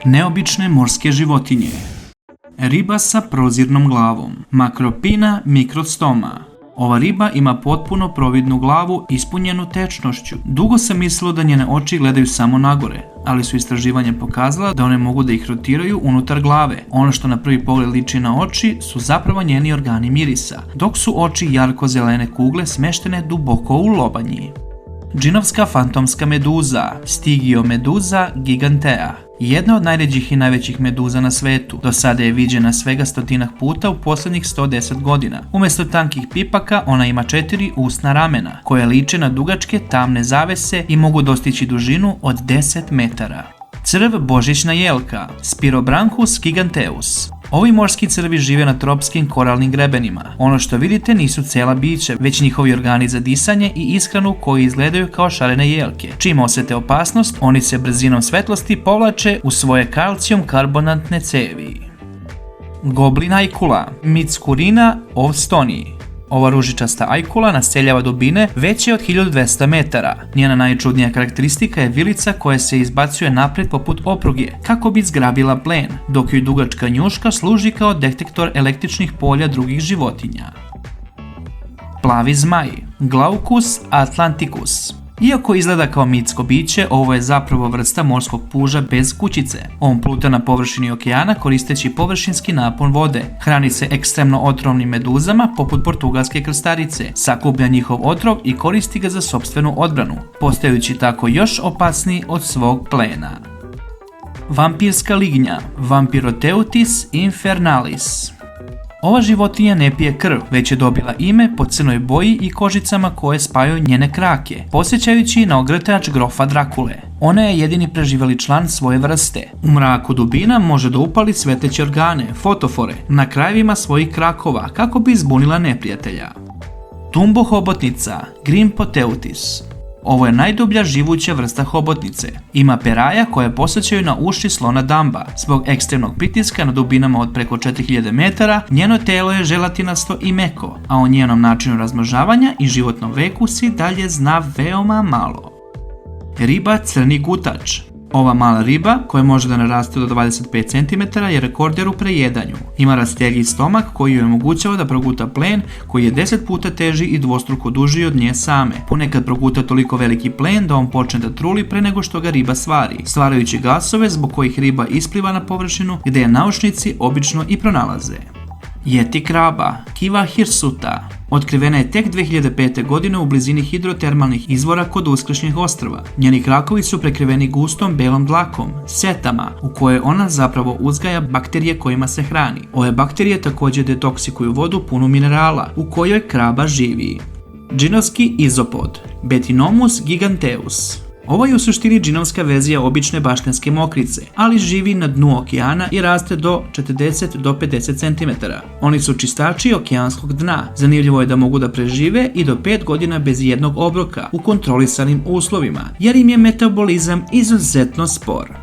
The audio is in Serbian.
Neobične morske životinje. Riba sa prozirnom glavom. Macropina microstoma. Ova riba ima potpuno providnu glavu ispunjenu tečnošću. Dugo sam mislilo da njene oči gledaju samo nagore, ali su istraživanja pokazala da one mogu da ih rotiraju unutar glave. Ono što na prvi pogled liči na oči su zapravo njeni organi mirisa, dok su oči jarko-zelene kugle smeštene duboko u lobanji. Džinovska fantomska meduza, Stygiomedusa gigantea. Jedna od najređih i najvećih meduza na svetu. Do sada je viđena svega 100 puta u posljednjih 110 godina. Umjesto tankih pipaka, ona ima 4 usna ramena, koje liče na dugačke tamne zavese i mogu dostići dužinu od 10 metara. Crv božićna jelka, Spirobranchus giganteus. Ovi morski crvi žive na tropskim koralnim grebenima. Ono što vidite nisu cela bića, već njihovi organi za disanje i ishranu koji izgledaju kao šarene jelke. Čim osete opasnost, oni se brzinom svetlosti povlače u svoje kalcijum-karbonatne cevi. Goblin ajkula, Mitscurina ovstonii. Ova ružičasta ajkula naseljava dubine veće od 1200 metara. Njena najčudnija karakteristika je vilica koja se izbacuje napred poput opruge, kako bi zgrabila plen, dok joj dugačka njuška služi kao detektor električnih polja drugih životinja. Plavi zmaj, Glaucus atlanticus. Iako izgleda kao mitsko biće, ovo je zapravo vrsta morskog puža bez kućice. On pluta na površini okeana koristeći površinski napon vode. Hrani se ekstremno otrovnim meduzama poput portugalske krstarice, sakuplja njihov otrov i koristi ga za sopstvenu odbranu, postajući tako još opasniji od svog plena. Vampirska lignja, Vampiroteuthis infernalis. Ova životinja ne pije krv, već je dobila ime po crnoj boji i kožicama koje spajaju njene krake, podsjećajući na ogrtač grofa Drakule. Ona je jedini preživjeli član svoje vrste. U mraku dubina može da upali svetleće organe, fotofore, na krajevima svojih krakova kako bi zbunila neprijatelja. Tumbo hobotnica, Grimpoteuthis. Ovo je najdublja živuća vrsta hobotnice. Ima peraja koje posjećaju na uši slona damba. Zbog ekstremnog pritiska na dubinama od preko 4000 metara, njeno telo je želatinasto i meko, a o njenom načinu razmnožavanja i životnom veku se dalje zna veoma malo. Riba crni gutač. Ova mala riba, koja može da naraste do 25 cm, je rekorder u prejedanju. Ima rastegljiv stomak koji joj omogućava da proguta plen koji je 10 puta teži i dvostruko duži od nje same. Ponekad proguta toliko veliki plen da on počne da truli pre nego što ga riba stvari, stvarajući gasove zbog kojih riba ispliva na površinu gde je naučnici obično i pronalaze. Yeti kraba, Kiva hirsuta. Otkrivena je tek 2005. godine u blizini hidrotermalnih izvora kod Uskršnjih ostrva. Njeni krakovi su prekriveni gustom belom dlakom, setama, u kojoj ona zapravo uzgaja bakterije kojima se hrani. Ove bakterije također detoksikuju vodu punu minerala, u kojoj kraba živi. Džinovski izopod, Betinomus giganteus. Ovo je u suštini džinovska verzija obične baštenske mokrice, ali živi na dnu okeana i raste do 40 do 50 cm. Oni su čistači okeanskog dna. Zanimljivo je da mogu da prežive i do 5 godina bez jednog obroka u kontrolisanim uslovima, jer im je metabolizam izuzetno spor.